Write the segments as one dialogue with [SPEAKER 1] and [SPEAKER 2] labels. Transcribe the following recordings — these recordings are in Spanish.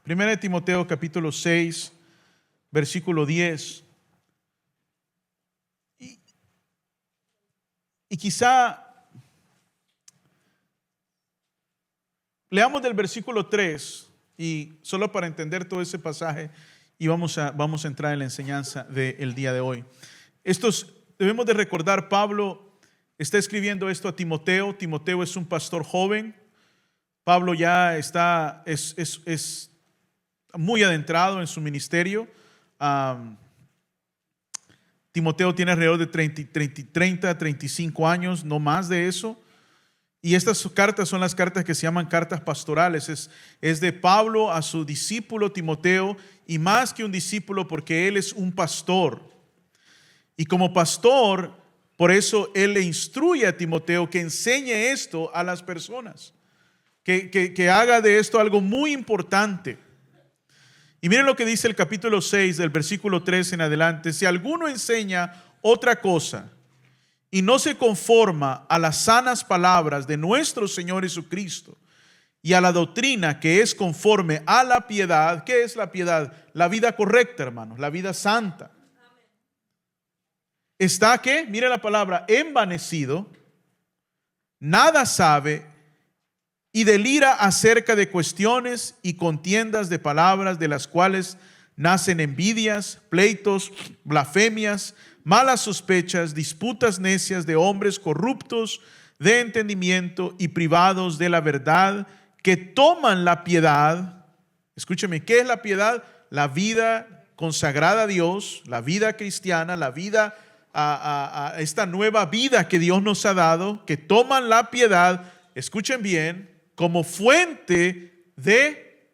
[SPEAKER 1] Primera de Timoteo capítulo 6, versículo 10. Y quizá leamos del versículo 3 y solo para entender todo ese pasaje y vamos a entrar en la enseñanza del día de hoy. Debemos de recordar, Pablo está escribiendo esto a Timoteo. Timoteo es un pastor joven. Pablo ya es muy adentrado en su ministerio. Timoteo tiene alrededor de 30, 35 años, no más de eso. Y estas cartas son las cartas que se llaman cartas pastorales. Es de Pablo a su discípulo Timoteo, y más que un discípulo porque él es un pastor. Y como pastor, por eso él le instruye a Timoteo que enseñe esto a las personas, que haga de esto algo muy importante. Y miren lo que dice el capítulo 6 del versículo 3 en adelante. Si alguno enseña otra cosa y no se conforma a las sanas palabras de nuestro Señor Jesucristo y a la doctrina que es conforme a la piedad. ¿Qué es la piedad? La vida correcta, hermanos, la vida santa. Está, ¿qué? Mire la palabra, envanecido, nada sabe y delira acerca de cuestiones y contiendas de palabras, de las cuales nacen envidias, pleitos, blasfemias, malas sospechas, disputas necias de hombres corruptos de entendimiento y privados de la verdad, que toman la piedad. Escúcheme, ¿qué es la piedad? La vida consagrada a Dios, la vida cristiana, la vida a esta nueva vida que Dios nos ha dado, que toman la piedad, escuchen bien, como fuente de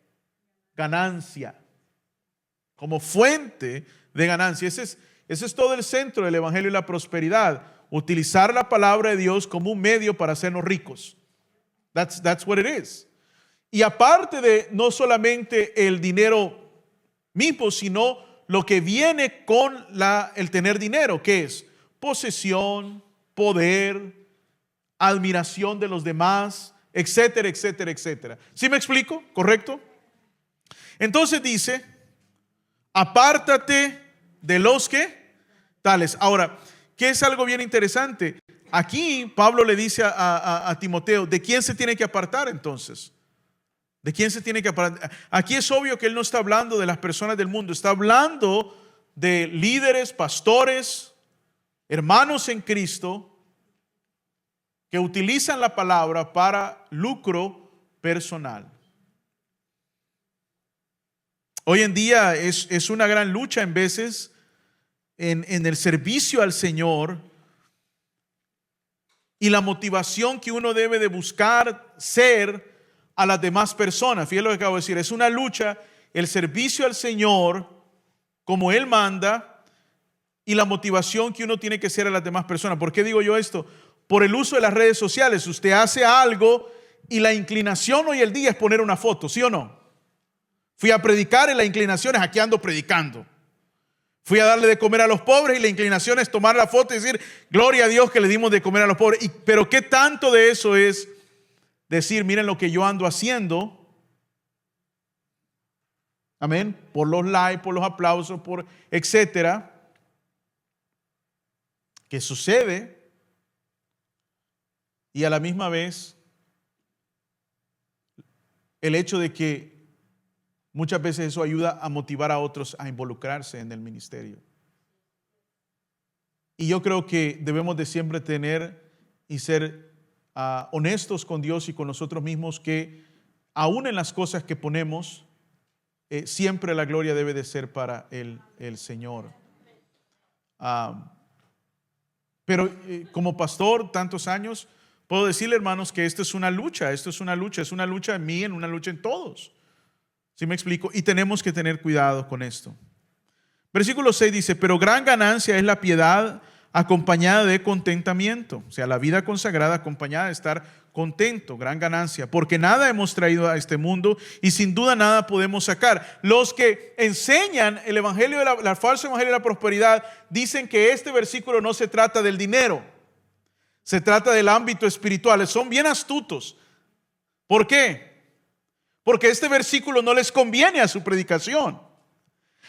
[SPEAKER 1] ganancia. Como fuente de ganancia. Ese es todo el centro del evangelio y la prosperidad. Utilizar la palabra de Dios como un medio para hacernos ricos. That's what it is. Y aparte de no solamente el dinero mismo, sino lo que viene con el tener dinero, que es posesión, poder, admiración de los demás, etcétera, etcétera, etcétera. ¿Sí me explico? ¿Correcto? Entonces dice, apártate de los que tales. Ahora, ¿qué es algo bien interesante? Aquí Pablo le dice a Timoteo, ¿de quién se tiene que apartar entonces? ¿De quién se tiene que apartar? Aquí es obvio que él no está hablando de las personas del mundo, está hablando de líderes, pastores, hermanos en Cristo, que utilizan la palabra para lucro personal. Hoy en día es una gran lucha en veces en el servicio al Señor, y la motivación que uno debe de buscar ser a las demás personas. Fíjense lo que acabo de decir, es una lucha el servicio al Señor como Él manda y la motivación que uno tiene que ser a las demás personas. ¿Por qué digo yo esto? Por el uso de las redes sociales. Usted hace algo y la inclinación hoy el día es poner una foto, ¿sí o no? Fui a predicar y la inclinación es aquí ando predicando. Fui a darle de comer a los pobres y la inclinación es tomar la foto y decir, gloria a Dios que le dimos de comer a los pobres. Pero ¿qué tanto de eso es decir, miren lo que yo ando haciendo? Amén. Por los likes, por los aplausos, por etcétera. ¿Qué sucede? Y a la misma vez, el hecho de que muchas veces eso ayuda a motivar a otros a involucrarse en el ministerio. Y yo creo que debemos de siempre tener y ser honestos con Dios y con nosotros mismos, que aún en las cosas que ponemos, siempre la gloria debe de ser para el Señor. Pero como pastor tantos años, puedo decirle, hermanos, que esto es una lucha en mí, una lucha en todos. ¿Sí me explico? Y tenemos que tener cuidado con esto. Versículo 6 dice, pero gran ganancia es la piedad acompañada de contentamiento. O sea, la vida consagrada acompañada de estar contento, gran ganancia. Porque nada hemos traído a este mundo y sin duda nada podemos sacar. Los que enseñan el evangelio el falso evangelio de la prosperidad dicen que este versículo no se trata del dinero. Se trata del ámbito espiritual. Son bien astutos. ¿Por qué? porque este versículo no les conviene a su predicación.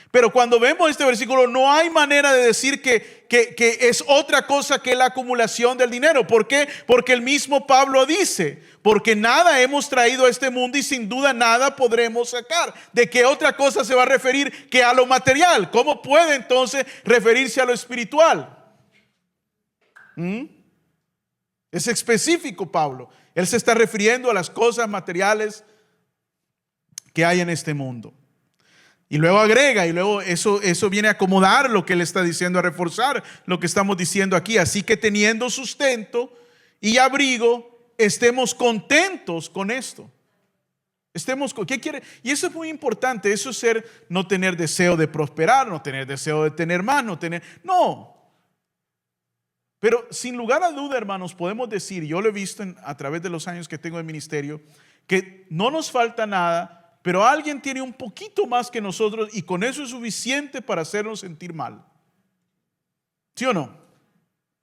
[SPEAKER 1] Pero cuando vemos este versículo, no hay manera de decir que es otra cosa que la acumulación del dinero. ¿Por qué? Porque el mismo Pablo dice, porque nada hemos traído a este mundo y sin duda nada podremos sacar. ¿De qué otra cosa se va a referir que a lo material? ¿Cómo puede entonces referirse a lo espiritual? Es específico Pablo. Él se está refiriendo a las cosas materiales que hay en este mundo. Y luego agrega, y luego eso viene a acomodar lo que él está diciendo, a reforzar lo que estamos diciendo aquí. Así que teniendo sustento y abrigo, estemos contentos con esto. ¿Qué quiere? Y eso es muy importante. Eso es no tener deseo de prosperar, no tener deseo de tener más, no. Pero sin lugar a duda, hermanos, podemos decir, yo lo he visto a través de los años que tengo de ministerio, que no nos falta nada, pero alguien tiene un poquito más que nosotros y con eso es suficiente para hacernos sentir mal. ¿Sí o no?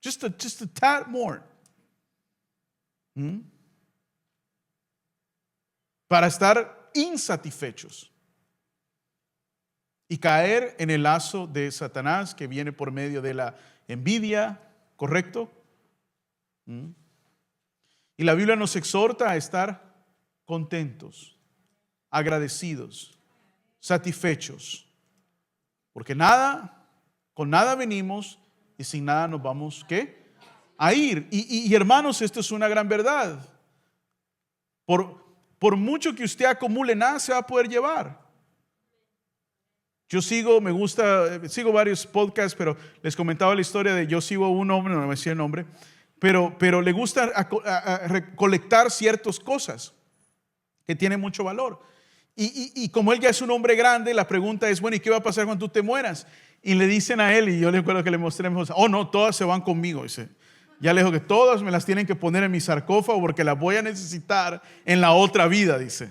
[SPEAKER 1] Just a tad more. Para estar insatisfechos y caer en el lazo de Satanás que viene por medio de la envidia, ¿correcto? Y la Biblia nos exhorta a estar contentos, agradecidos, satisfechos, porque con nada venimos y sin nada nos vamos, ¿qué? A ir. Y hermanos, esto es una gran verdad. Por mucho que usted acumule, nada se va a poder llevar. Yo sigo varios podcasts, pero les comentaba la historia de, yo sigo un hombre, no me decía el nombre, pero le gusta recolectar ciertas cosas que tienen mucho valor. Y como él ya es un hombre grande, la pregunta es, bueno, ¿y qué va a pasar cuando tú te mueras? Y le dicen a él, y yo le recuerdo que le mostré, oh no, todas se van conmigo, dice. Ya le dijo que todas me las tienen que poner en mi sarcófago porque las voy a necesitar en la otra vida, dice.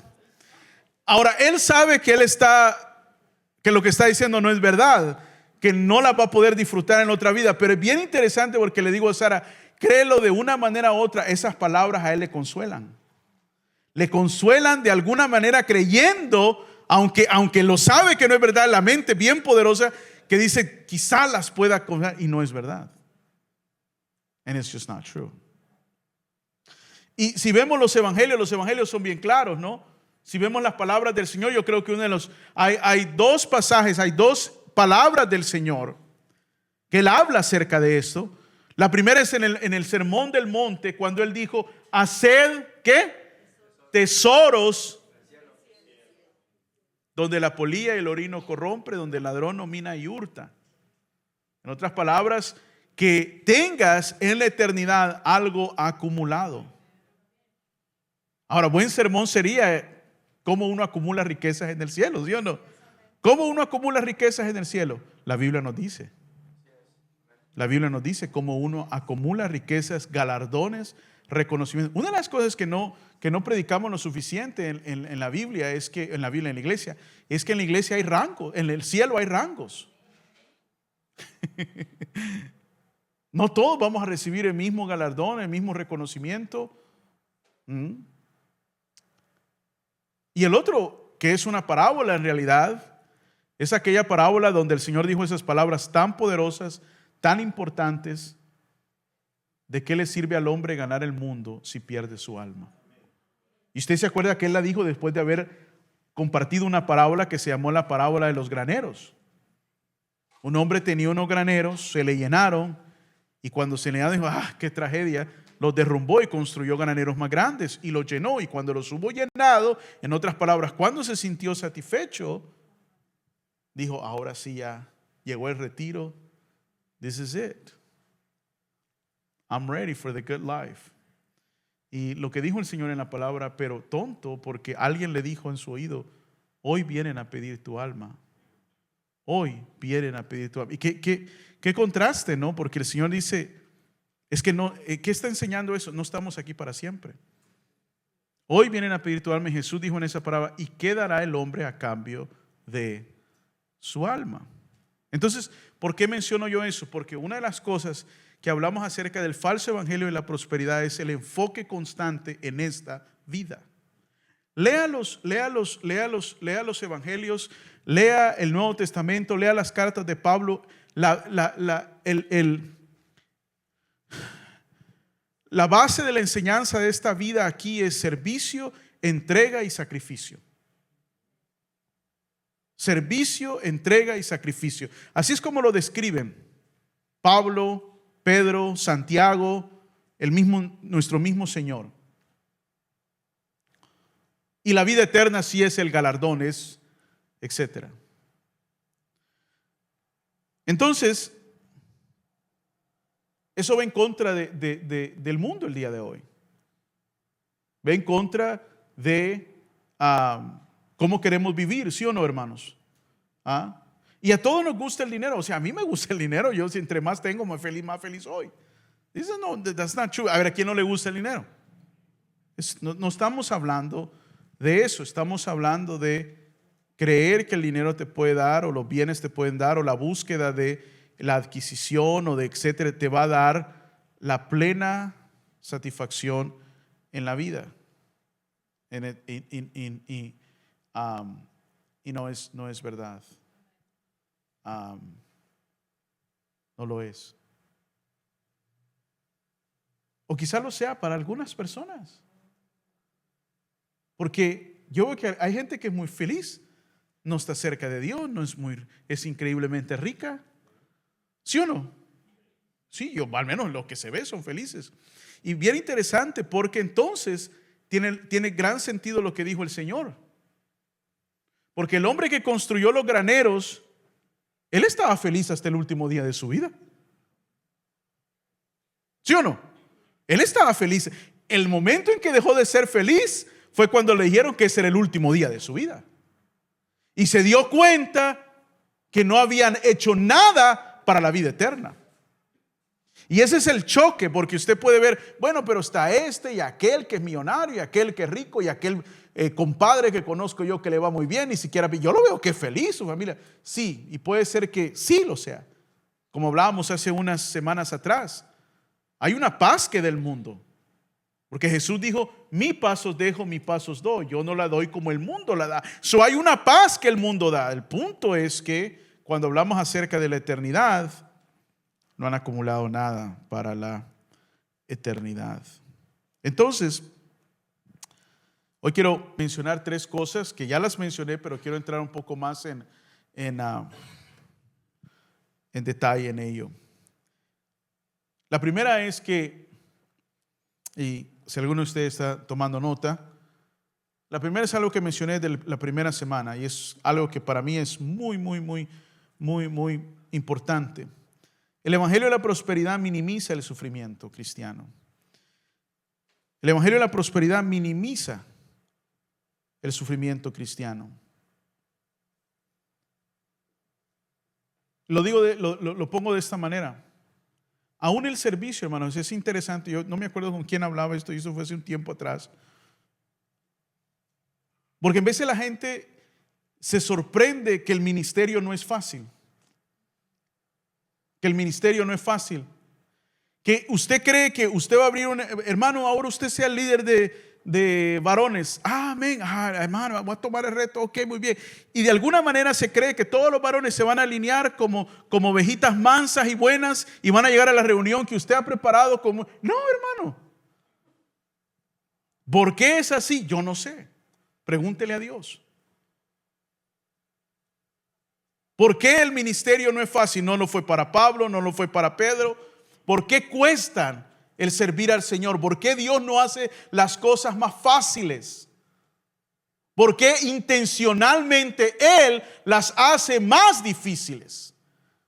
[SPEAKER 1] Ahora, él sabe que lo que está diciendo no es verdad, que no la va a poder disfrutar en la otra vida, pero es bien interesante porque le digo a Sara, créelo, de una manera u otra, esas palabras a él le consuelan. Le consuelan de alguna manera creyendo, aunque lo sabe que no es verdad, la mente bien poderosa que dice quizá las pueda consolar y no es verdad. And it's just not true. Y si vemos los evangelios son bien claros, ¿no? Si vemos las palabras del Señor, yo creo que hay dos pasajes, hay dos palabras del Señor que Él habla acerca de esto. La primera es en el Sermón del Monte, cuando Él dijo, haced, ¿qué? Tesoros donde la polilla y el orino corrompe, donde el ladrón no mina y hurta. En otras palabras, que tengas en la eternidad algo acumulado. Ahora, buen sermón sería cómo uno acumula riquezas en el cielo, ¿sí o no? ¿Cómo uno acumula riquezas en el cielo? La Biblia nos dice. La Biblia nos dice cómo uno acumula riquezas, galardones, reconocimiento. Una de las cosas que no predicamos lo suficiente en la Biblia es que en la iglesia, es que en la iglesia hay rangos, en el cielo hay rangos. No todos vamos a recibir el mismo galardón, el mismo reconocimiento. Y el otro, que es una parábola en realidad, es aquella parábola donde el Señor dijo esas palabras tan poderosas, tan importantes. ¿De qué le sirve al hombre ganar el mundo si pierde su alma? Y usted se acuerda que Él la dijo después de haber compartido una parábola que se llamó la parábola de los graneros. Un hombre tenía unos graneros, se le llenaron, y cuando se le llenaron dijo, qué tragedia, los derrumbó y construyó graneros más grandes y los llenó. Y cuando los hubo llenado, en otras palabras, cuando se sintió satisfecho, dijo, ahora sí ya llegó el retiro. This is it. I'm ready for the good life. Y lo que dijo el Señor en la palabra, pero tonto, porque alguien le dijo en su oído, hoy vienen a pedir tu alma. Hoy vienen a pedir tu alma. Y qué contraste, ¿no? Porque el Señor dice, es que no, ¿qué está enseñando eso? No estamos aquí para siempre. Hoy vienen a pedir tu alma. Y Jesús dijo en esa palabra, ¿y qué dará el hombre a cambio de su alma? Entonces, ¿por qué menciono yo eso? Porque una de las cosas que hablamos acerca del falso evangelio de la prosperidad es el enfoque constante en esta vida. Lea los evangelios, lea el Nuevo Testamento, lea las cartas de Pablo. La base de la enseñanza de esta vida aquí es servicio, entrega y sacrificio. Servicio, entrega y sacrificio. Así es como lo describen Pablo, Pedro, Santiago, nuestro mismo Señor. Y la vida eterna sí es el galardón, es etcétera. Entonces, eso va en contra del mundo el día de hoy. Va en contra de cómo queremos vivir, ¿sí o no, hermanos? Y a todos nos gusta el dinero. O sea, a mí me gusta el dinero. Yo, si entre más tengo, más feliz soy. Dice, no, that's not true. A ver, ¿a quién no le gusta el dinero? No estamos hablando de eso. Estamos hablando de creer que el dinero te puede dar, o los bienes te pueden dar, o la búsqueda de la adquisición o de etcétera, te va a dar la plena satisfacción en la vida. Y no es verdad. No lo es. O quizá lo sea para algunas personas. Porque yo veo que hay gente que es muy feliz, no está cerca de Dios, es increíblemente rica. ¿Sí o no? Sí, al menos los que se ve son felices. Y bien interesante, porque entonces tiene gran sentido lo que dijo el Señor. Porque el hombre que construyó los graneros, él estaba feliz hasta el último día de su vida. ¿Sí o no? Él estaba feliz. El momento en que dejó de ser feliz fue cuando le dijeron que ese era el último día de su vida. Y se dio cuenta que no habían hecho nada para la vida eterna. Y ese es el choque, porque usted puede ver, bueno, pero está este y aquel que es millonario, y aquel que es rico, y aquel compadre que conozco yo que le va muy bien, ni siquiera yo lo veo que es feliz, su familia. Sí, y puede ser que sí lo sea. Como hablábamos hace unas semanas atrás, hay una paz que del mundo. Porque Jesús dijo, mi paz os dejo, mi paz os doy. Yo no la doy como el mundo la da. Hay una paz que el mundo da. El punto es que cuando hablamos acerca de la eternidad, no han acumulado nada para la eternidad. Entonces, hoy quiero mencionar 3 cosas que ya las mencioné, pero quiero entrar un poco más en detalle en ello. La primera es que, y si alguno de ustedes está tomando nota, la primera es algo que mencioné de la primera semana, y es algo que para mí es muy importante. El evangelio de la prosperidad minimiza el sufrimiento cristiano. El evangelio de la prosperidad minimiza el sufrimiento cristiano. Lo pongo de esta manera. Aún el servicio, hermanos, es interesante. Yo no me acuerdo con quién hablaba esto, y eso fue hace un tiempo atrás. Porque en vez de la gente se sorprende que el ministerio no es fácil. Que el ministerio no es fácil. Que usted cree que usted va a abrir hermano, ahora usted sea el líder de varones. Amén. Hermano, voy a tomar el reto. Ok, muy bien. Y de alguna manera se cree que todos los varones se van a alinear como ovejitas mansas y buenas y van a llegar a la reunión que usted ha preparado como. No, hermano. ¿Por qué es así? Yo no sé. Pregúntele a Dios. ¿Por qué el ministerio no es fácil? No lo fue para Pablo, no lo fue para Pedro. ¿Por qué cuestan el servir al Señor? ¿Por qué Dios no hace las cosas más fáciles? ¿Por qué intencionalmente Él las hace más difíciles?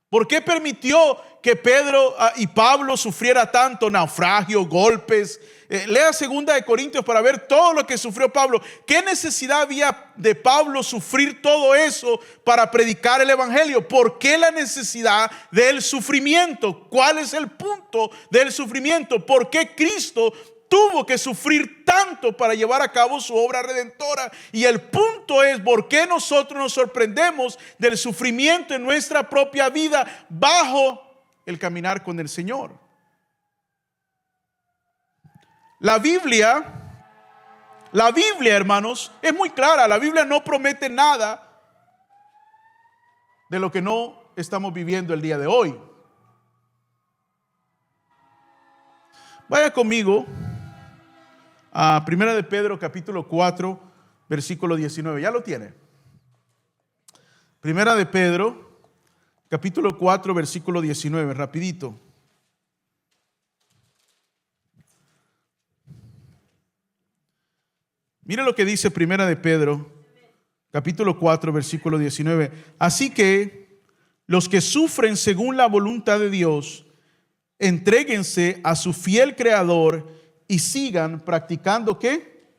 [SPEAKER 1] ¿Por qué permitió que Pedro y Pablo sufriera tanto naufragio, golpes? Lea 2 de Corintios para ver todo lo que sufrió Pablo. ¿Qué necesidad había de Pablo sufrir todo eso para predicar el evangelio? ¿Por qué la necesidad del sufrimiento? ¿Cuál es el punto del sufrimiento? ¿Por qué Cristo tuvo que sufrir tanto para llevar a cabo su obra redentora? Y el punto es, ¿por qué nosotros nos sorprendemos del sufrimiento en nuestra propia vida bajo el caminar con el Señor? La Biblia La Biblia, hermanos, es muy clara. La Biblia no promete nada de lo que no estamos viviendo el día de hoy. Vaya conmigo a 1 de Pedro capítulo 4 versículo 19. ¿Ya lo tiene? 1 de Pedro capítulo 4 versículo 19, rapidito. Mire lo que dice 1 de Pedro capítulo 4 versículo 19. Así que los que sufren según la voluntad de Dios, entréguense a su fiel creador y sigan practicando ¿qué?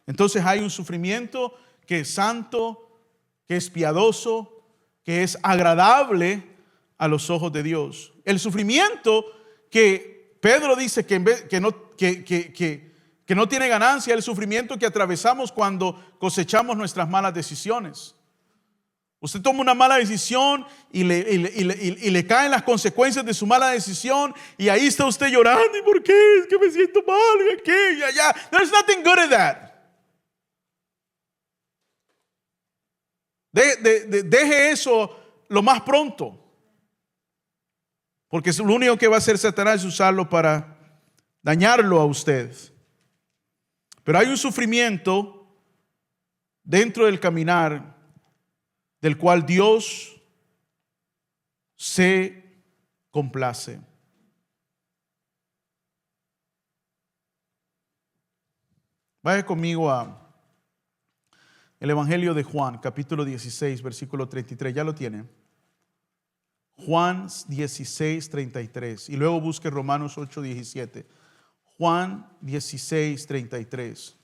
[SPEAKER 1] Entonces hay un sufrimiento que es santo, que es piadoso, que es agradable a los ojos de Dios. El sufrimiento que Pedro dice que no tiene ganancia, el sufrimiento que atravesamos cuando cosechamos nuestras malas decisiones. Usted toma una mala decisión y le caen las consecuencias de su mala decisión, y ahí está usted llorando. ¿Y por qué? Es que me siento mal, ¿qué? Y allá. There's nothing good in that. Deje eso lo más pronto, porque lo único que va a hacer Satanás es usarlo para dañarlo a usted. Pero hay un sufrimiento dentro del caminar del cual Dios se complace. Vaya conmigo a el Evangelio de Juan, capítulo 16, versículo 33. ¿Ya lo tiene? Juan 16, 33. Y luego busque Romanos 8, 17. Juan 16, 33.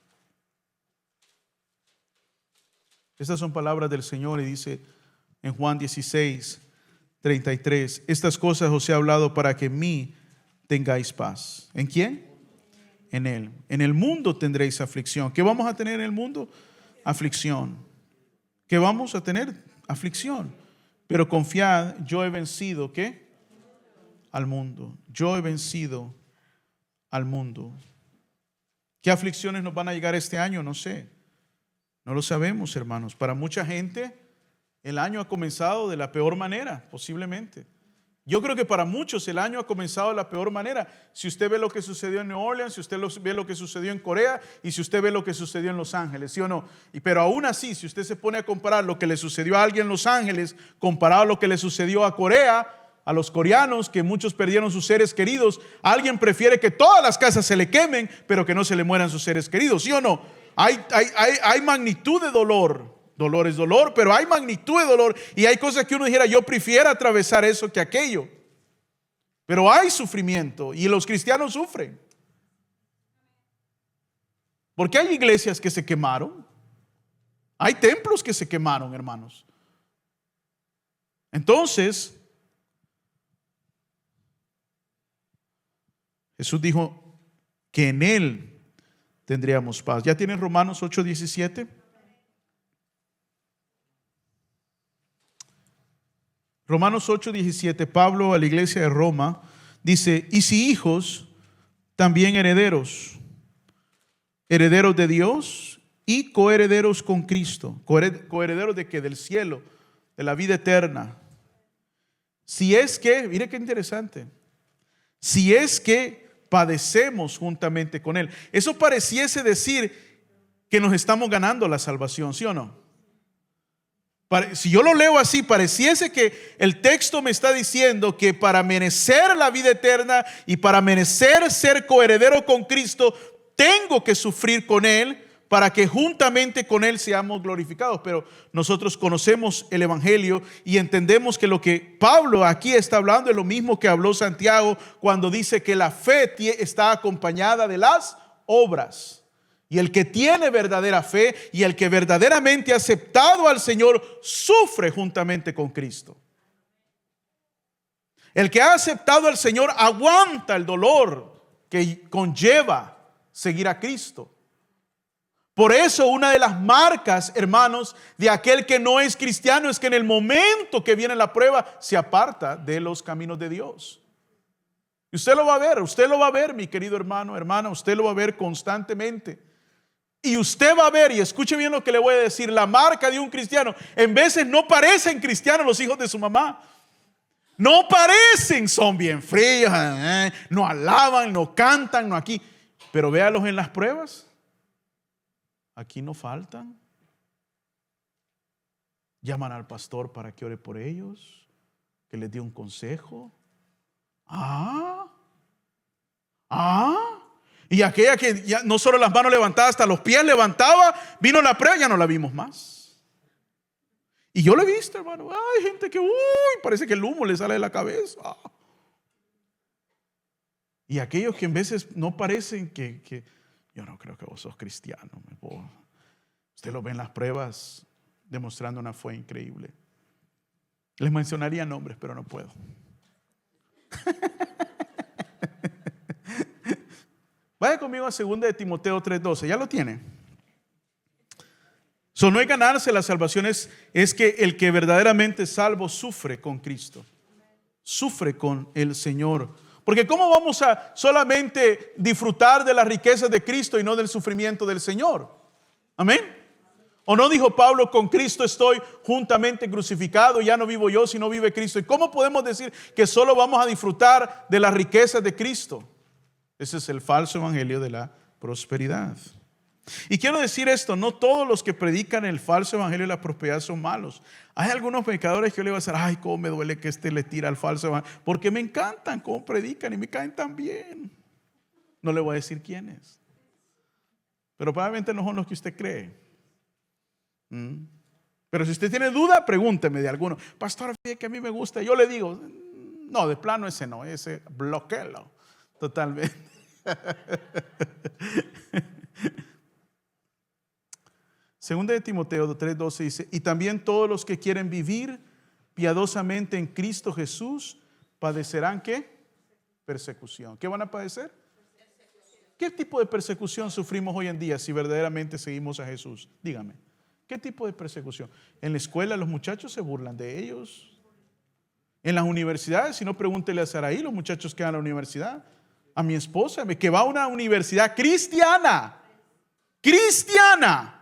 [SPEAKER 1] Estas son palabras del Señor y dice en Juan 16, 33. Estas cosas os he hablado para que en mí tengáis paz. ¿En quién? En Él. En el mundo tendréis aflicción. ¿Qué vamos a tener en el mundo? Aflicción. ¿Qué vamos a tener? Aflicción. Pero confiad, yo he vencido, ¿qué? Al mundo. Yo he vencido al mundo. ¿Qué aflicciones nos van a llegar este año? No sé. No lo sabemos, hermanos. Para mucha gente, el año ha comenzado de la peor manera, posiblemente. Yo creo que para muchos el año ha comenzado de la peor manera. Si usted ve lo que sucedió en New Orleans, si usted ve lo que sucedió en Corea y si usted ve lo que sucedió en Los Ángeles, ¿sí o no? Pero aún así, si usted se pone a comparar lo que le sucedió a alguien en Los Ángeles comparado a lo que le sucedió a Corea, a los coreanos, que muchos perdieron sus seres queridos, alguien prefiere que todas las casas se le quemen, pero que no se le mueran sus seres queridos, ¿sí o no? Hay magnitud de dolor. Dolor es dolor, pero hay magnitud de dolor y hay cosas que uno dijera, yo prefiero atravesar eso que aquello. Pero hay sufrimiento y los cristianos sufren. Porque hay iglesias que se quemaron. Hay templos que se quemaron, hermanos. Entonces, Jesús dijo que en Él tendríamos paz. ¿Ya tienen Romanos 8:17? Romanos 8:17, Pablo a la iglesia de Roma dice, y si hijos, también herederos, herederos de Dios y coherederos con Cristo. ¿Coherederos de qué? Del cielo, de la vida eterna. Si es que, mire qué interesante, si es que padecemos juntamente con Él. Eso pareciese decir que nos estamos ganando la salvación, ¿sí o no? Si yo lo leo así, pareciese que el texto me está diciendo que para merecer la vida eterna y para merecer ser coheredero con Cristo, tengo que sufrir con Él para que juntamente con Él seamos glorificados. Pero nosotros conocemos el Evangelio y entendemos que lo que Pablo aquí está hablando es lo mismo que habló Santiago cuando dice que la fe está acompañada de las obras. Y el que tiene verdadera fe y el que verdaderamente ha aceptado al Señor sufre juntamente con Cristo. El que ha aceptado al Señor aguanta el dolor que conlleva seguir a Cristo. Por eso una de las marcas, hermanos, de aquel que no es cristiano es que en el momento que viene la prueba se aparta de los caminos de Dios. Y usted lo va a ver, mi querido hermano, hermana, usted lo va a ver constantemente. Y usted va a ver, y escuche bien lo que le voy a decir, la marca de un cristiano. En veces no parecen cristianos los hijos de su mamá. No parecen, son bien fríos, no alaban, no cantan, no aquí. Pero véalos en las pruebas. Aquí no faltan. Llaman al pastor para que ore por ellos, que les dé un consejo. Y aquella que ya no solo las manos levantadas, hasta los pies levantaba, vino la prueba, ya no la vimos más. Y yo lo he visto, hermano. Hay gente que, parece que el humo le sale de la cabeza. Y aquellos que en veces no parecen que yo no creo que vos sos cristiano. Usted lo ve en las pruebas demostrando una fe increíble. Les mencionaría nombres, pero no puedo. Vaya conmigo a 2 de Timoteo 3:12. ¿Ya lo tiene? No es ganarse la salvación, es que el que verdaderamente es salvo sufre con Cristo. Sufre con el Señor. Porque ¿cómo vamos a solamente disfrutar de las riquezas de Cristo y no del sufrimiento del Señor? Amén. ¿O no dijo Pablo, con Cristo estoy juntamente crucificado, ya no vivo yo, sino vive Cristo? ¿Y cómo podemos decir que solo vamos a disfrutar de las riquezas de Cristo? Ese es el falso evangelio de la prosperidad. Y quiero decir esto, no todos los que predican el falso evangelio de la prosperidad son malos. Hay algunos predicadores que yo le voy a decir, ay, cómo me duele que le tira al falso evangelio, porque me encantan cómo predican y me caen tan bien. No le voy a decir quiénes, pero probablemente no son los que usted cree. Pero si usted tiene duda, pregúnteme de alguno. Pastor, fíjate que a mí me gusta. Yo le digo, no, de plano ese no, ese bloqueo totalmente. Segunda de Timoteo 3:12 dice, y también todos los que quieren vivir piadosamente en Cristo Jesús padecerán ¿qué? Persecución. ¿Qué van a padecer? ¿Qué tipo de persecución sufrimos hoy en día si verdaderamente seguimos a Jesús? Dígame. ¿Qué tipo de persecución? En la escuela los muchachos se burlan de ellos. En las universidades, si no, pregúntele a Saraí, los muchachos que van a la universidad. A mi esposa, que va a una universidad cristiana. Cristiana.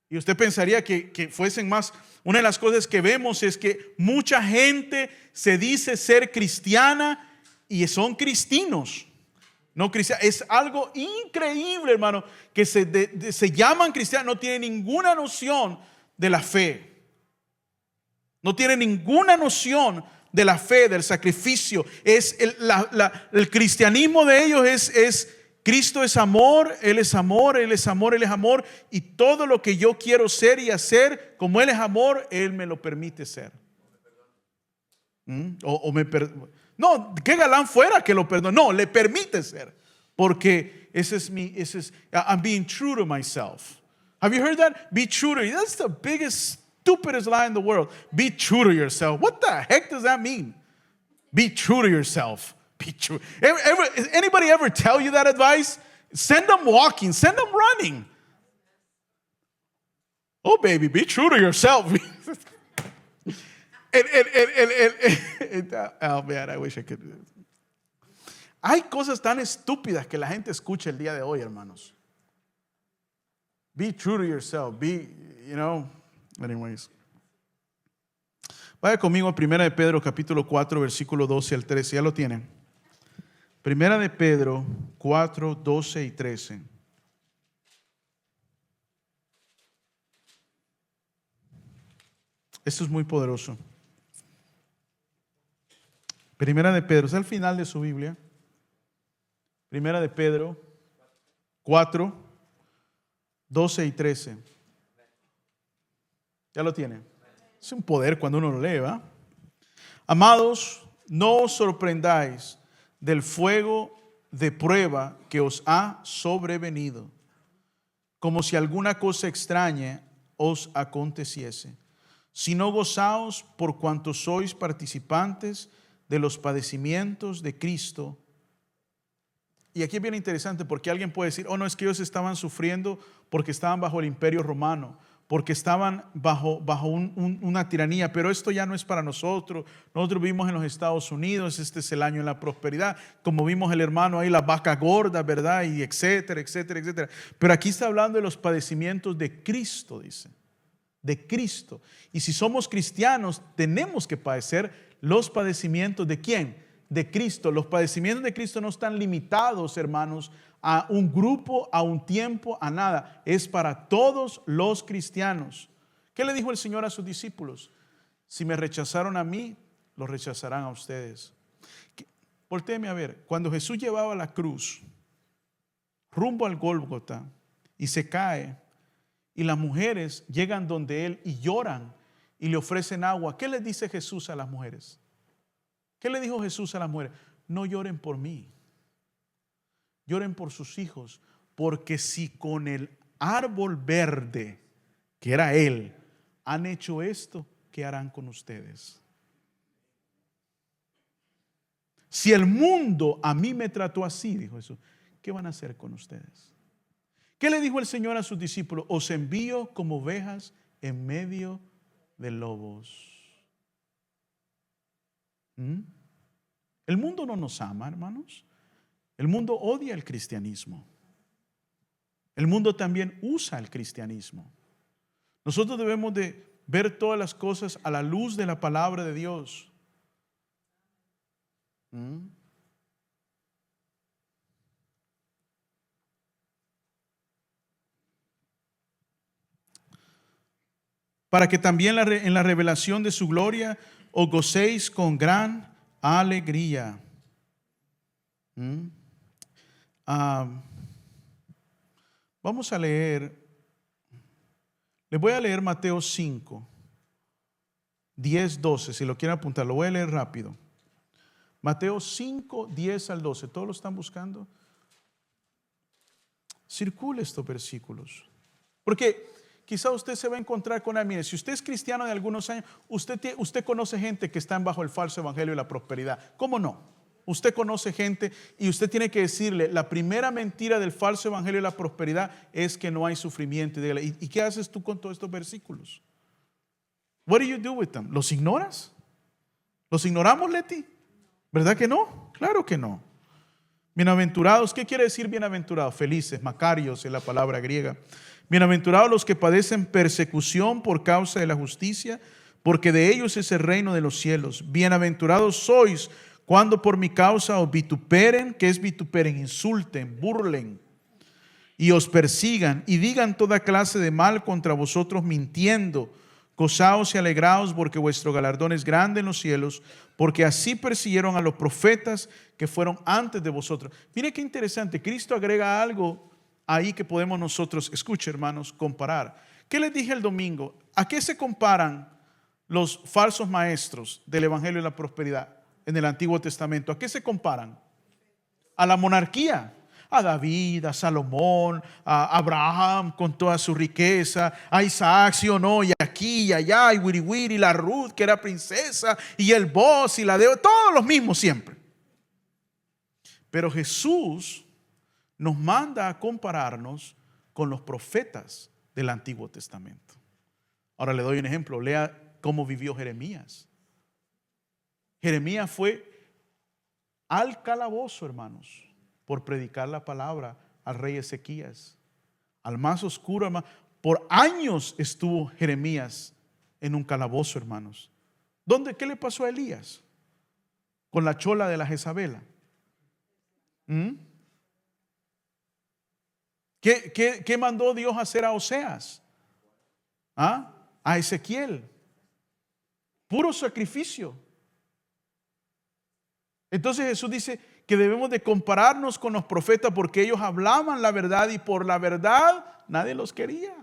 [SPEAKER 1] Y usted pensaría que fuesen más. Una de las cosas que vemos es que mucha gente se dice ser cristiana y son cristinos. No cristianos. Es algo increíble, hermano, que se llaman cristianos, no tienen ninguna noción de la fe. No tienen ninguna noción de la fe, del sacrificio. El cristianismo de ellos es Cristo es amor, Él es amor, Él es amor, Él es amor. Y todo lo que yo quiero ser y hacer, como Él es amor, Él me lo permite ser. No, qué galán fuera que lo perdone. No, le permite ser. Porque I'm being true to myself. Have you heard that? Be true to you. That's the biggest, stupidest lie in the world. Be true to yourself. What the heck does that mean? Be true to yourself. Be true. Anybody ever tell you that advice? Send them walking. Send them running. Oh, baby, be true to yourself. Oh, man, I wish I could. Hay cosas tan estúpidas que la gente escucha el día de hoy, hermanos. Be true to yourself. Anyways. Vaya conmigo a 1 de Pedro capítulo 4 versículo 12 al 13. ¿Ya lo tienen? 1 de Pedro 4, 12 y 13. Esto es muy poderoso. 1 de Pedro, es al final de su Biblia. 1 de Pedro 4, 12 y 13. ¿Ya lo tiene? Es un poder cuando uno lo lee, ¿va? Amados, no os sorprendáis del fuego de prueba que os ha sobrevenido, como si alguna cosa extraña os aconteciese, sino gozaos por cuanto sois participantes de los padecimientos de Cristo. Y aquí es bien interesante porque alguien puede decir, oh no, es que ellos estaban sufriendo porque estaban bajo el imperio romano. porque estaban bajo una tiranía. Pero esto ya no es para nosotros. Nosotros vivimos en los Estados Unidos, este es el año de la prosperidad. Como vimos el hermano ahí, la vaca gorda, ¿verdad? Y etcétera, etcétera, etcétera. Pero aquí está hablando de los padecimientos de Cristo, dice. De Cristo. Y si somos cristianos, tenemos que padecer los padecimientos ¿de quién? De Cristo. Los padecimientos de Cristo no están limitados, hermanos, a un grupo, a un tiempo, a nada. Es para todos los cristianos. ¿Qué le dijo el Señor a sus discípulos? Si me rechazaron a mí, los rechazarán a ustedes. Voltéeme a ver. Cuando Jesús llevaba la cruz rumbo al Gólgota y se cae, y las mujeres llegan donde Él y lloran y le ofrecen agua, ¿qué les dice Jesús a las mujeres? ¿Qué le dijo Jesús a las mujeres? No lloren por mí, lloren por sus hijos, porque si con el árbol verde, que era Él, han hecho esto, ¿qué harán con ustedes? Si el mundo a mí me trató así, dijo Jesús, ¿qué van a hacer con ustedes? ¿Qué le dijo el Señor a sus discípulos? Os envío como ovejas en medio de lobos. El mundo no nos ama, hermanos. El mundo odia el cristianismo. El mundo también usa el cristianismo. Nosotros debemos de ver todas las cosas a la luz de la palabra de Dios. Para que también en la revelación de su gloria os gocéis con gran alegría. Vamos a leer, les voy a leer Mateo 5, 10, 12, si lo quieren apuntar, lo voy a leer rápido. Mateo 5, 10 al 12, ¿todos lo están buscando? Circule estos versículos, porque quizá usted se va a encontrar con mire, si usted es cristiano de algunos años, usted conoce gente que está bajo el falso evangelio de la prosperidad. ¿Cómo no? Usted conoce gente y usted tiene que decirle, la primera mentira del falso evangelio de la prosperidad es que no hay sufrimiento. ¿Y qué haces tú con todos estos versículos? What do you do with them? ¿Los ignoras? ¿Los ignoramos, Leti? ¿Verdad que no? Claro que no. Bienaventurados, ¿qué quiere decir bienaventurados? Felices, macarios es la palabra griega. Bienaventurados los que padecen persecución por causa de la justicia, porque de ellos es el reino de los cielos. Bienaventurados sois cuando por mi causa os vituperen, ¿qué es vituperen? Insulten, burlen y os persigan y digan toda clase de mal contra vosotros mintiendo. Gozaos y alegraos porque vuestro galardón es grande en los cielos, porque así persiguieron a los profetas que fueron antes de vosotros. Mire qué interesante, Cristo agrega algo ahí que podemos nosotros, escuche hermanos, comparar. ¿Qué les dije el domingo? ¿A qué se comparan los falsos maestros del evangelio de la prosperidad en el Antiguo Testamento? ¿A qué se comparan? A la monarquía. A David, a Salomón, a Abraham con toda su riqueza, a Isaac, sí o no, y aquí y allá, y Wiri Wiri, la Ruth que era princesa, y el Boaz y la Deo, todos los mismos siempre. Pero Jesús nos manda a compararnos con los profetas del Antiguo Testamento. Ahora le doy un ejemplo, lea cómo vivió Jeremías. Jeremías fue al calabozo, hermanos, por predicar la palabra al rey Ezequías, al más oscuro, hermano. Por años estuvo Jeremías en un calabozo, hermanos. ¿Qué le pasó a Elías? Con la chola de la Jezabela. ¿Qué mandó Dios hacer a Oseas? A Ezequiel. Puro sacrificio. Entonces Jesús dice que debemos de compararnos con los profetas porque ellos hablaban la verdad y por la verdad nadie los quería.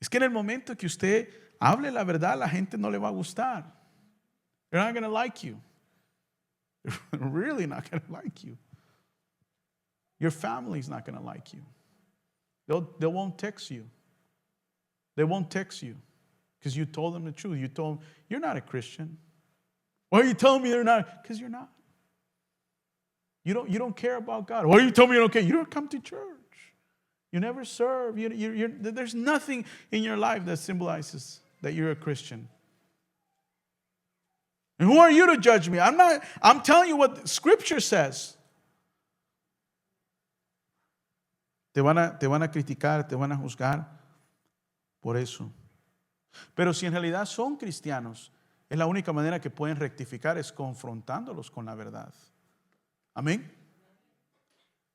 [SPEAKER 1] Es que en el momento que usted hable la verdad, la gente no le va a gustar. They're not going to like you. They're really not going to like you. Your family's not going to like you. They won't text you. They won't text you because you told them the truth. You told them, you're not a Christian. Why are you telling me they're not? Because you're not. You don't care about God. Why are you telling me you don't care? You don't come to church. You never serve. There's nothing in your life that symbolizes that you're a Christian. And who are you to judge me? I'm telling you what Scripture says. Te van a criticar, te van a juzgar por eso. Pero si en realidad son cristianos, es la única manera que pueden rectificar es confrontándolos con la verdad. Amén.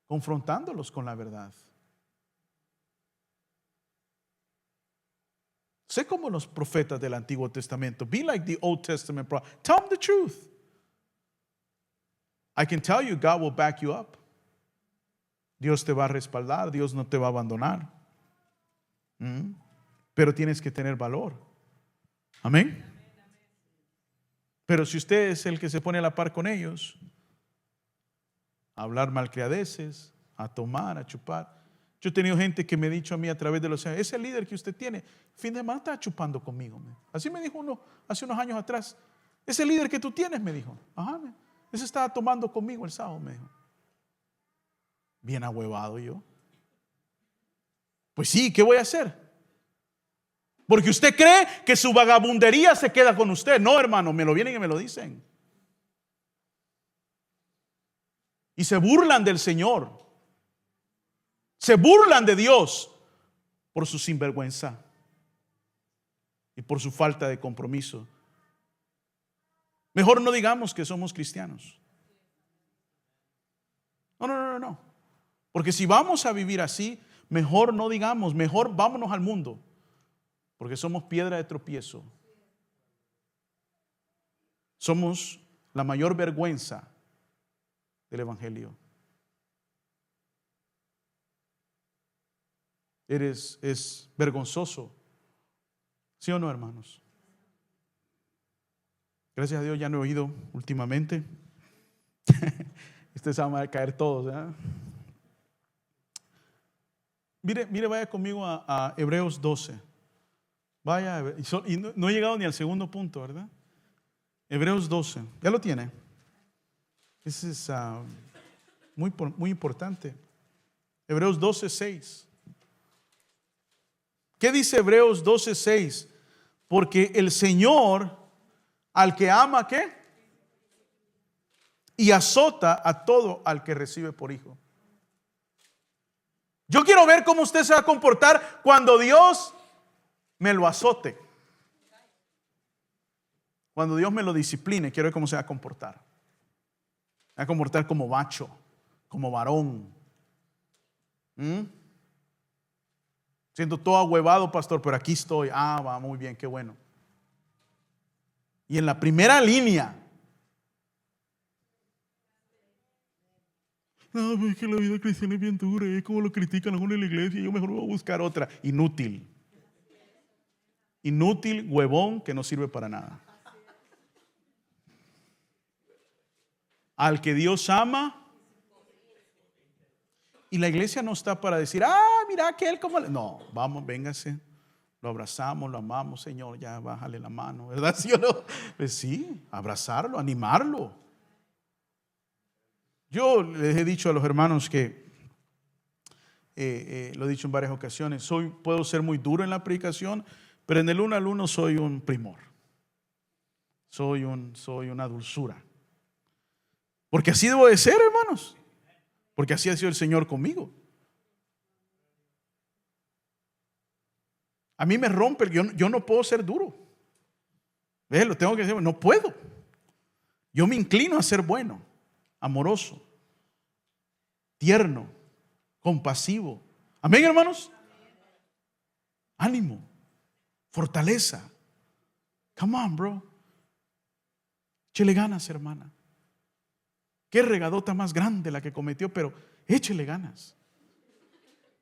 [SPEAKER 1] Confrontándolos con la verdad. Sé como los profetas del Antiguo Testamento. Be like the Old Testament prophet. Tell them the truth. I can tell you, God will back you up. Dios te va a respaldar. Dios no te va a abandonar. Pero tienes que tener valor. Amén. Pero si usted es el que se pone a la par con ellos, a hablar malcriadeces, a tomar, a chupar. Yo he tenido gente que me ha dicho a mí a través de los años, ese líder que usted tiene, fin de semana está chupando conmigo. Así me dijo uno hace unos años atrás. Ese líder que tú tienes, me dijo. Ajá, ese estaba tomando conmigo el sábado, me dijo. Bien ahuevado yo. Pues sí, ¿qué voy a hacer? Porque usted cree que su vagabundería se queda con usted. No, hermano, me lo vienen y me lo dicen. Y se burlan del Señor. Se burlan de Dios por su sinvergüenza y por su falta de compromiso. Mejor no digamos que somos cristianos. No. Porque si vamos a vivir así, mejor no digamos, mejor vámonos al mundo. Porque somos piedra de tropiezo. Somos la mayor vergüenza del Evangelio. Es vergonzoso. ¿Sí o no, hermanos? Gracias a Dios ya no he oído últimamente. Ustedes van a caer todos, ¿verdad? Mire, vaya conmigo a Hebreos 12. Vaya, y no he llegado ni al segundo punto, ¿verdad? Hebreos 12. ¿Ya lo tiene? Ese es muy importante. Hebreos 12:6. ¿Qué dice Hebreos 12:6? Porque el Señor al que ama, ¿qué? Y azota a todo al que recibe por hijo. Yo quiero ver cómo usted se va a comportar cuando Dios me lo azote. Cuando Dios me lo discipline, quiero ver cómo se va a comportar. Va a comportar como macho, como varón. Siento todo ahuevado, pastor, pero aquí estoy. Va muy bien, qué bueno. Y en la primera línea. No, es que la vida cristiana es bien dura. Es como lo critican a uno en la iglesia. Yo mejor voy a buscar otra. Inútil. Inútil, huevón, que no sirve para nada. Al que Dios ama. Y la iglesia no está para decir, mira aquel como. No, vamos, véngase. Lo abrazamos, lo amamos, Señor, ya bájale la mano, ¿verdad? ¿Sí o no? Pues sí, abrazarlo, animarlo. Yo les he dicho a los hermanos que, lo he dicho en varias ocasiones, puedo ser muy duro en la predicación, pero en el uno al uno soy un primor. Soy una dulzura. Porque así debo de ser, hermanos. Porque así ha sido el Señor conmigo. A mí me rompe, yo no puedo ser duro. Lo tengo que decir, no puedo. Yo me inclino a ser bueno, amoroso, tierno, compasivo. Amén, hermanos. Ánimo, fortaleza. Come on, bro. Échele ganas, hermana. Qué regadota más grande la que cometió, pero échele ganas.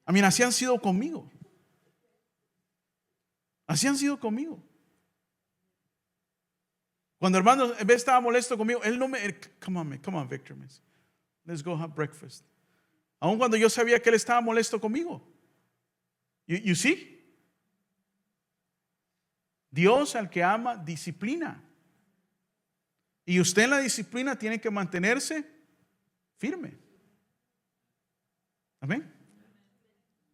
[SPEAKER 1] Así han sido conmigo. Así han sido conmigo. Cuando hermano estaba molesto conmigo, él no me. Come on, Victor. Let's go have breakfast. Aun cuando yo sabía que él estaba molesto conmigo. You see? Dios al que ama disciplina. Y usted en la disciplina tiene que mantenerse firme. Amén.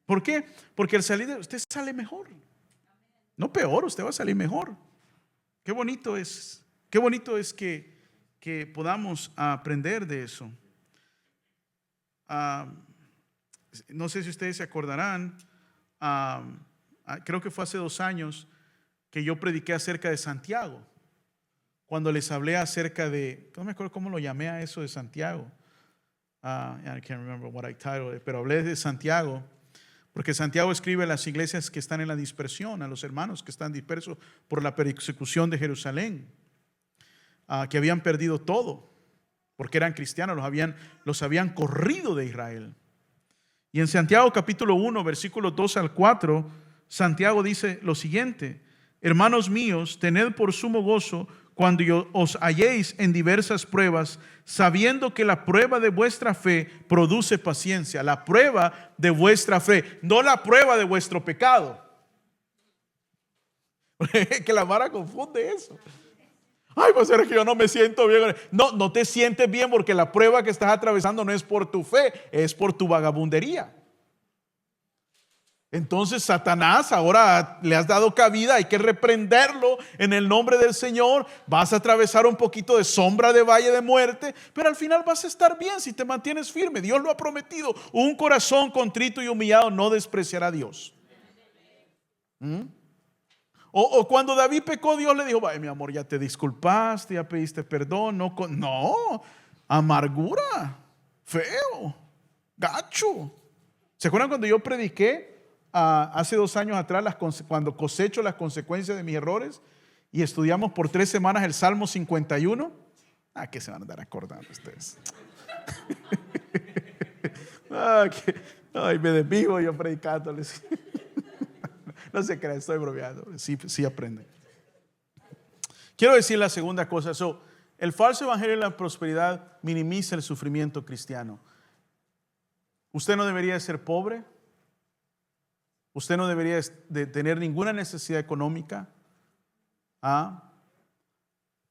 [SPEAKER 1] ¿Por qué? Porque al salir usted sale mejor. No peor, usted va a salir mejor. Qué bonito es que podamos aprender de eso. No sé si ustedes se acordarán, creo que fue hace 2 años que yo prediqué acerca de Santiago. Cuando les hablé acerca de, no me acuerdo cómo lo llamé a eso de Santiago. I can't remember what I titled it, pero hablé de Santiago. Porque Santiago escribe a las iglesias que están en la dispersión, a los hermanos que están dispersos por la persecución de Jerusalén, que habían perdido todo, porque eran cristianos, los habían corrido de Israel. Y en Santiago capítulo 1, versículos 2 al 4, Santiago dice lo siguiente: hermanos míos, tened por sumo gozo cuando os halléis en diversas pruebas, sabiendo que la prueba de vuestra fe produce paciencia. La prueba de vuestra fe, no la prueba de vuestro pecado. Que la Mara confunde eso. Ay, pues es que yo no me siento bien. No te sientes bien porque la prueba que estás atravesando no es por tu fe, es por tu vagabundería. Entonces Satanás, ahora le has dado cabida, hay que reprenderlo en el nombre del Señor. Vas a atravesar un poquito de sombra de valle de muerte, pero al final vas a estar bien si te mantienes firme. Dios lo ha prometido. Un corazón contrito y humillado no despreciará a Dios. O cuando David pecó, Dios le dijo: vaya, mi amor, ya te disculpaste, ya pediste perdón. No, amargura, feo, gacho. ¿Se acuerdan cuando yo prediqué hace 2 años atrás, cuando cosecho las consecuencias de mis errores, y estudiamos por 3 semanas el Salmo 51? ¿Qué se van a andar acordando ustedes? Ay, me desvivo yo predicándoles. No se crean, estoy bromeando. Sí aprenden. Quiero decir la segunda cosa. El falso evangelio de la prosperidad minimiza el sufrimiento cristiano. Usted no debería ser pobre. Usted no debería de tener ninguna necesidad económica.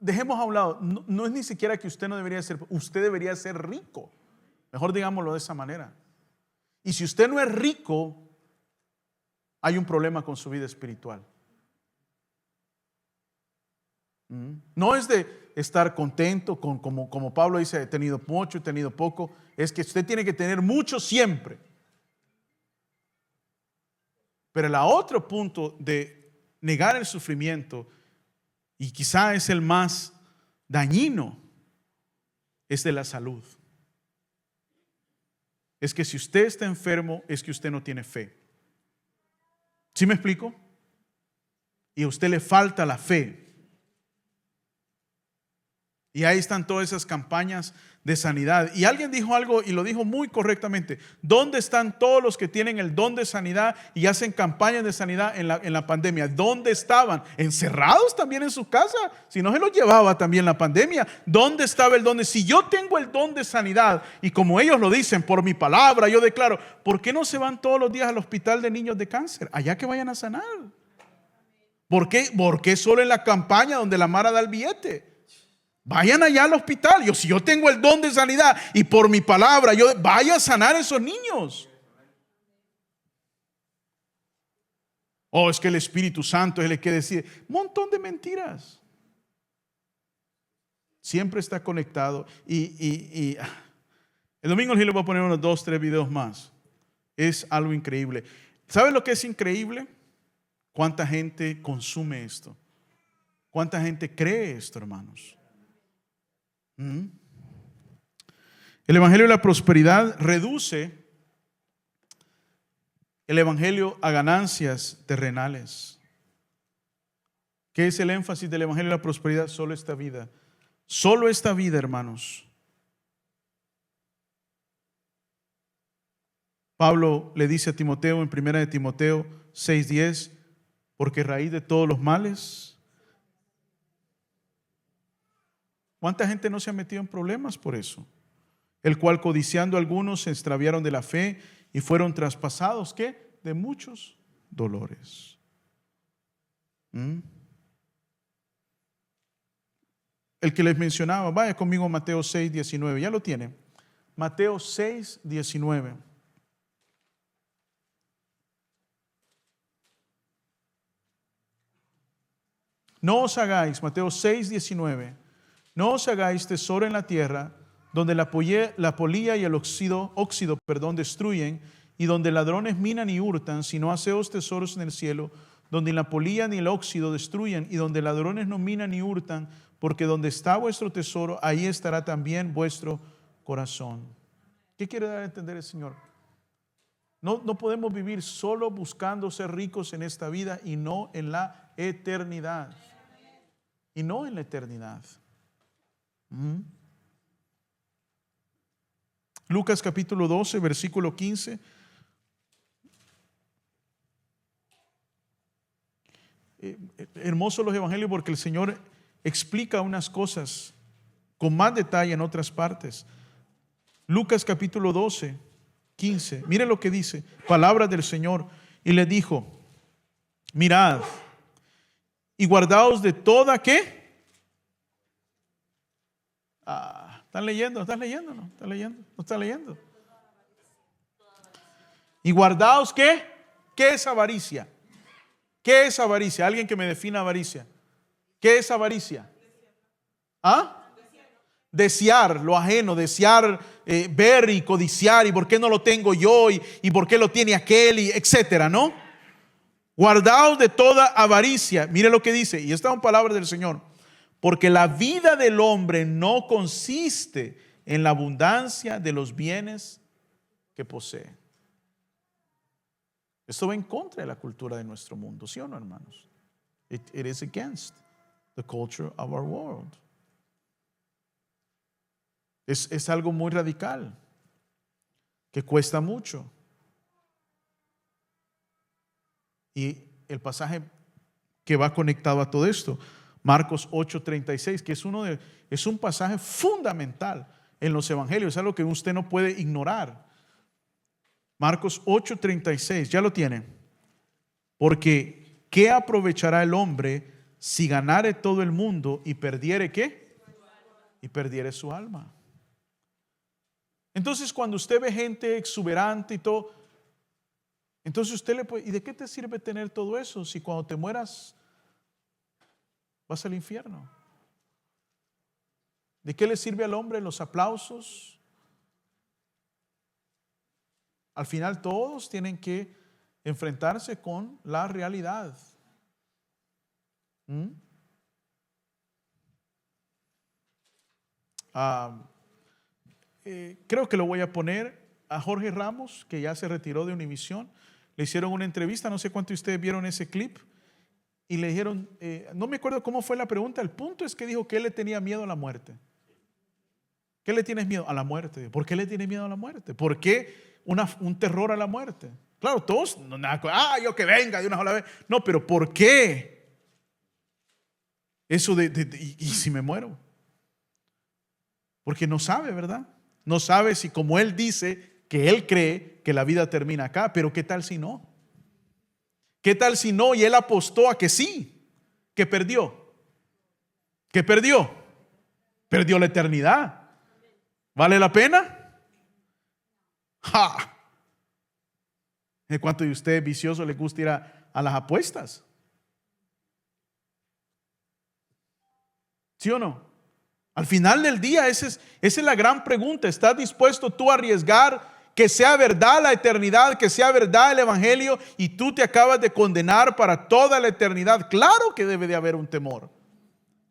[SPEAKER 1] Dejemos a un lado, no es ni siquiera que usted no debería ser, usted debería ser rico. Mejor digámoslo de esa manera. Y si usted no es rico, hay un problema con su vida espiritual. No es de estar contento como Pablo dice: he tenido mucho, he tenido poco. Es que usted tiene que tener mucho siempre. Pero el otro punto de negar el sufrimiento, y quizá es el más dañino, es de la salud. Es que si usted está enfermo, es que usted no tiene fe. ¿Sí me explico? Y a usted le falta la fe. Y ahí están todas esas campañas de sanidad. Y alguien dijo algo y lo dijo muy correctamente: ¿dónde están todos los que tienen el don de sanidad y hacen campañas de sanidad en la pandemia? ¿Dónde estaban? ¿Encerrados también en su casa? Si no, se los llevaba también la pandemia. ¿Dónde estaba el don? Si yo tengo el don de sanidad, y como ellos lo dicen, por mi palabra yo declaro, ¿por qué no se van todos los días al hospital de niños de cáncer? Allá que vayan a sanar. ¿Por qué solo en la campaña donde la Mara da el billete? Vayan allá al hospital. Si yo tengo el don de sanidad y por mi palabra vaya a sanar a esos niños. Es que el Espíritu Santo es el que decide. Un montón de mentiras. Siempre está conectado. Y el domingo sí le voy a poner unos 2, 3 videos más. Es algo increíble. ¿Saben lo que es increíble? ¿Cuánta gente consume esto? ¿Cuánta gente cree esto, hermanos? El evangelio de la prosperidad reduce el evangelio a ganancias terrenales. ¿Qué es el énfasis del evangelio de la prosperidad? Solo esta vida. Solo esta vida, hermanos. Pablo le dice a Timoteo en 1 de Timoteo 6:10: porque raíz de todos los males. ¿Cuánta gente no se ha metido en problemas por eso? El cual, codiciando algunos, se extraviaron de la fe y fueron traspasados, ¿qué? De muchos dolores. El que les mencionaba, vaya conmigo a Mateo 6:19, ya lo tiene. Mateo 6:19. No os hagáis, Mateo 6:19, no os hagáis tesoro en la tierra, donde la polilla y el óxido, destruyen, y donde ladrones minan y hurtan, sino haceos tesoros en el cielo, donde la polilla ni el óxido destruyen, y donde ladrones no minan ni hurtan, porque donde está vuestro tesoro, ahí estará también vuestro corazón. ¿Qué quiere dar a entender el Señor? No podemos vivir solo buscando ser ricos en esta vida y no en la eternidad. Y no en la eternidad. Lucas capítulo 12, versículo 15. Hermosos los evangelios porque el Señor explica unas cosas con más detalle en otras partes. Lucas capítulo 12, 15. Mire lo que dice, palabras del Señor. Y le dijo, mirad y guardaos de toda, ¿qué? ¿Están leyendo? ¿Están leyendo? ¿No? ¿Están leyendo? ¿No están leyendo? Y guardaos, ¿qué? ¿Qué es avaricia? ¿Qué es avaricia? Alguien que me defina avaricia. ¿Qué es avaricia? Desear lo ajeno, desear ver y codiciar, y por qué no lo tengo yo, y por qué lo tiene aquel, y etcétera, ¿no? Guardaos de toda avaricia. Mire lo que dice, y esta es una palabra del Señor. Porque la vida del hombre no consiste en la abundancia de los bienes que posee. Esto va en contra de la cultura de nuestro mundo, ¿sí o no, hermanos? It is against the culture of our world. Es algo muy radical, que cuesta mucho. Y el pasaje que va conectado a todo esto, Marcos 8:36, que es un pasaje fundamental en los evangelios, es algo que usted no puede ignorar. Marcos 8:36, ya lo tiene. Porque ¿qué aprovechará el hombre si ganare todo el mundo y perdiere qué? Y perdiere su alma. Entonces, cuando usted ve gente exuberante y todo, entonces usted le puede, ¿y de qué te sirve tener todo eso si cuando te mueras vas al infierno? ¿De qué le sirve al hombre los aplausos? Al final todos tienen que enfrentarse con la realidad. Creo que lo voy a poner a Jorge Ramos, que ya se retiró de Univisión. Le hicieron una entrevista, no sé cuántos de ustedes vieron ese clip, y le dijeron, no me acuerdo cómo fue la pregunta, el punto es que dijo que él le tenía miedo a la muerte. ¿Qué le tienes miedo? A la muerte. ¿Por qué le tiene miedo a la muerte? ¿Por qué un terror a la muerte? Claro, todos, yo que venga de una sola vez. No, pero ¿por qué? Eso ¿y si me muero? Porque no sabe, ¿verdad? No sabe si, como él dice, que él cree que la vida termina acá, pero ¿qué tal si no? ¿Qué tal si no? Y él apostó a que sí, que perdió. ¿Qué perdió? Perdió la eternidad. ¿Vale la pena? ¡Ja! ¿De cuánto de ustedes viciosos les gusta ir a las apuestas? ¿Sí o no? Al final del día, esa es la gran pregunta. ¿Estás dispuesto tú a arriesgar que sea verdad la eternidad, que sea verdad el evangelio, y tú te acabas de condenar para toda la eternidad? Claro que debe de haber un temor.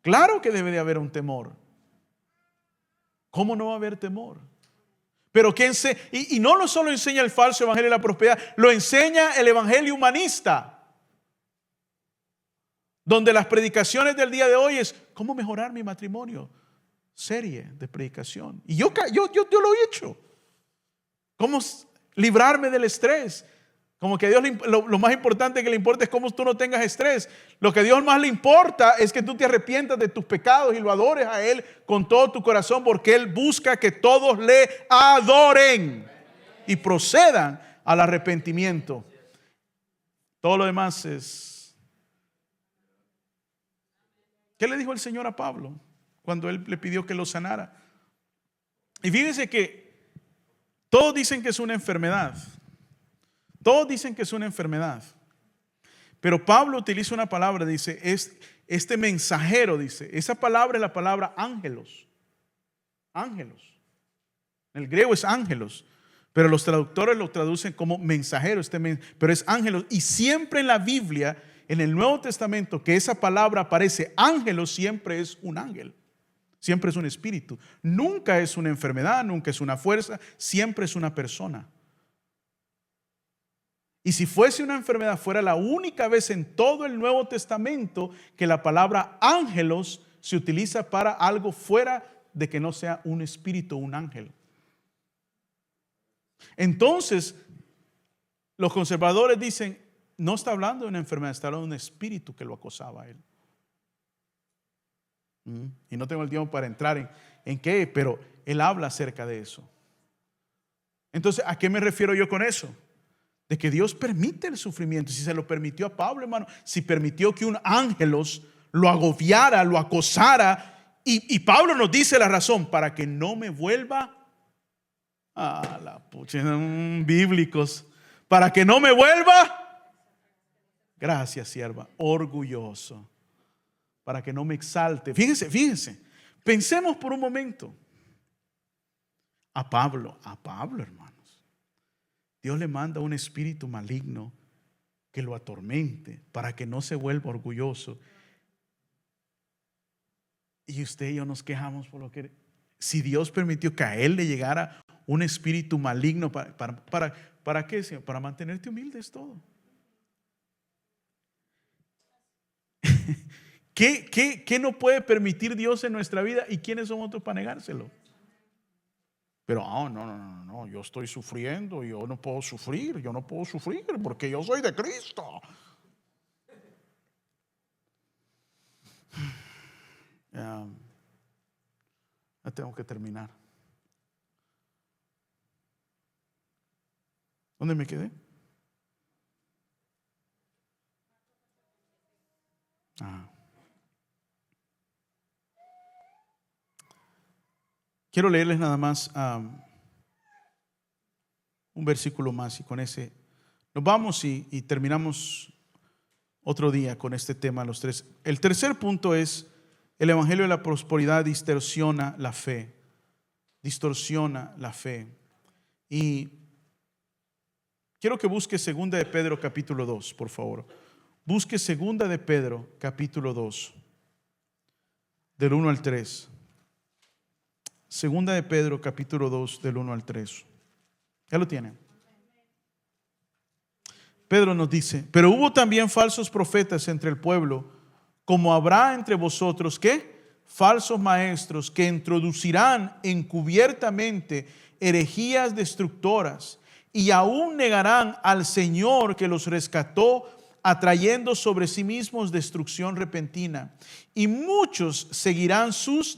[SPEAKER 1] Claro que debe de haber un temor. ¿Cómo no va a haber temor? Pero y no solo enseña el falso evangelio de la prosperidad, lo enseña el evangelio humanista, donde las predicaciones del día de hoy es cómo mejorar mi matrimonio. Serie de predicación. Y yo lo he hecho. Cómo librarme del estrés. Como que a Dios lo más importante que le importa es cómo tú no tengas estrés. Lo que a Dios más le importa es que tú te arrepientas de tus pecados y lo adores a Él con todo tu corazón, porque Él busca que todos le adoren y procedan al arrepentimiento. Todo lo demás es... ¿Qué le dijo el Señor a Pablo cuando Él le pidió que lo sanara? Y fíjense que todos dicen que es una enfermedad. Todos dicen que es una enfermedad. Pero Pablo utiliza una palabra, dice, este mensajero, dice, esa palabra es la palabra ángelos. Ángelos. En el griego es ángelos, pero los traductores lo traducen como mensajero, pero es ángelos. Y siempre en la Biblia, en el Nuevo Testamento, que esa palabra aparece, ángelos, siempre es un ángel. Siempre es un espíritu. Nunca es una enfermedad, nunca es una fuerza, siempre es una persona. Y si fuese una enfermedad, fuera la única vez en todo el Nuevo Testamento que la palabra ángelos se utiliza para algo fuera de que no sea un espíritu o un ángel. Entonces, los conservadores dicen, no está hablando de una enfermedad, está hablando de un espíritu que lo acosaba a él. Y no tengo el tiempo para entrar en qué, pero él habla acerca de eso. Entonces, ¿a qué me refiero yo con eso? De que Dios permite el sufrimiento. Si se lo permitió a Pablo, hermano, si permitió que un ángelos lo agobiara, lo acosara, y Pablo nos dice la razón, para que no me vuelva a la pucha, bíblicos, para que no me vuelva, gracias sierva, orgulloso, para que no me exalte. Fíjense, pensemos por un momento a Pablo, hermanos. Dios le manda un espíritu maligno que lo atormente para que no se vuelva orgulloso. Y usted y yo nos quejamos por lo que, si Dios permitió que a él le llegara un espíritu maligno, ¿para qué, Señor? Para mantenerte humilde es todo. ¿Qué no puede permitir Dios en nuestra vida? ¿Y quiénes somos nosotros para negárselo? Pero no, yo estoy sufriendo, yo no puedo sufrir porque yo soy de Cristo. Ya tengo que terminar. ¿Dónde me quedé? Quiero leerles nada más un versículo más y con ese nos vamos y terminamos otro día con este tema, los tres. El tercer punto es: el evangelio de la prosperidad distorsiona la fe. Y quiero que busque 2 de Pedro capítulo 2, por favor. Busque 2 de Pedro capítulo 2, del 1 al 3. 2 de Pedro capítulo 2, del 1 al 3. ¿Ya lo tienen? Pedro nos dice: pero hubo también falsos profetas entre el pueblo, como habrá entre vosotros, ¿qué? Falsos maestros que introducirán encubiertamente herejías destructoras y aún negarán al Señor que los rescató, atrayendo sobre sí mismos destrucción repentina. Y muchos seguirán sus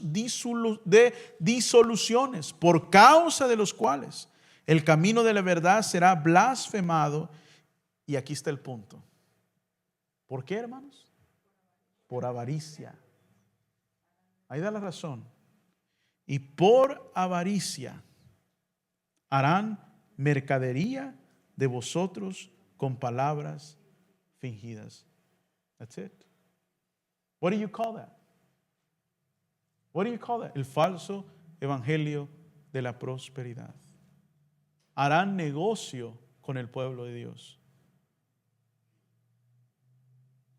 [SPEAKER 1] disoluciones, por causa de los cuales el camino de la verdad será blasfemado. Y aquí está el punto. ¿Por qué, hermanos? Por avaricia. Ahí da la razón. Y por avaricia harán mercadería de vosotros con palabras fingidas. That's it. What do you call that? What do you call that? El falso evangelio de la prosperidad. Harán negocio con el pueblo de Dios.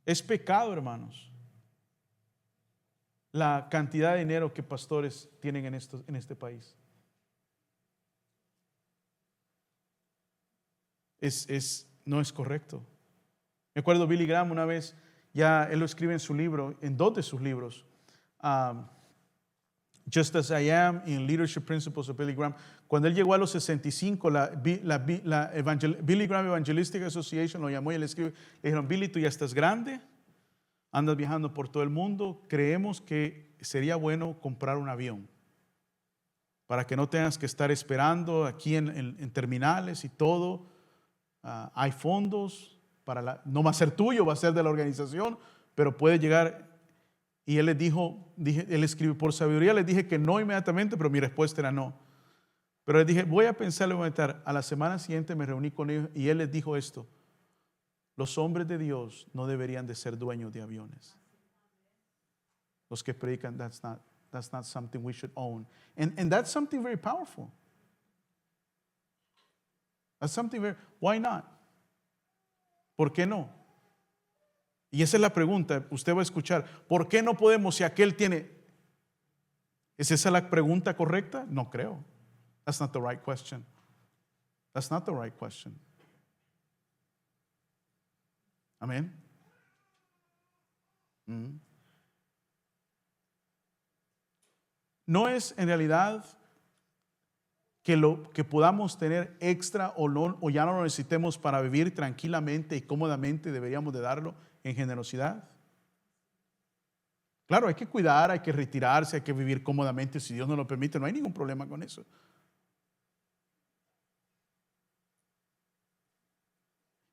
[SPEAKER 1] Es pecado, hermanos, la cantidad de dinero que pastores tienen en este país. No es correcto. Me acuerdo Billy Graham una vez, ya él lo escribe en su libro, en 2 de sus libros, Just as I Am y en Leadership Principles of Billy Graham. Cuando él llegó a los 65, Billy Graham Evangelistic Association lo llamó y le escribió, le dijeron: Billy, tú ya estás grande, andas viajando por todo el mundo, creemos que sería bueno comprar un avión para que no tengas que estar esperando aquí en terminales y todo. Hay fondos, no va a ser tuyo, va a ser de la organización, pero puede llegar. Y él les dijo, él escribió: por sabiduría les dije que no inmediatamente, pero mi respuesta era no. Pero les dije: voy a pensarlo, voy a meditar. A la semana siguiente me reuní con ellos y él les dijo esto: los hombres de Dios no deberían de ser dueños de aviones. Los que predican, that's not something we should own. And that's something very powerful. That's something very, why not? ¿Por qué no? Y esa es la pregunta, usted va a escuchar, ¿por qué no podemos si aquel tiene? ¿Es esa la pregunta correcta? No creo. That's not the right question. That's not the right question. Amén. No es en realidad que lo que podamos tener extra o ya no lo necesitemos para vivir tranquilamente y cómodamente, deberíamos de darlo en generosidad. Claro, hay que cuidar, hay que retirarse, hay que vivir cómodamente si Dios nos lo permite, no hay ningún problema con eso.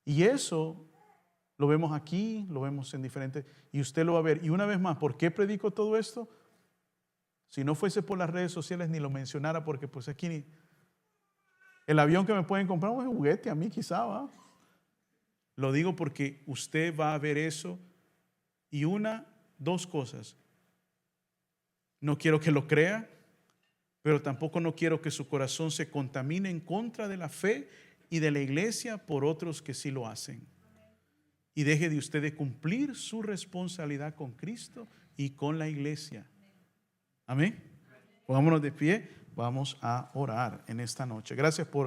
[SPEAKER 1] Y eso lo vemos aquí, lo vemos en diferentes, y usted lo va a ver. Y una vez más, ¿por qué predico todo esto? Si no fuese por las redes sociales ni lo mencionara, porque pues aquí el avión que me pueden comprar es un juguete a mí quizá, ¿va? Lo digo porque usted va a ver eso y dos cosas. No quiero que lo crea, pero tampoco no quiero que su corazón se contamine en contra de la fe y de la iglesia por otros que sí lo hacen. Y deje de usted de cumplir su responsabilidad con Cristo y con la iglesia. Amén. Pongámonos de pie, vamos a orar en esta noche. Gracias por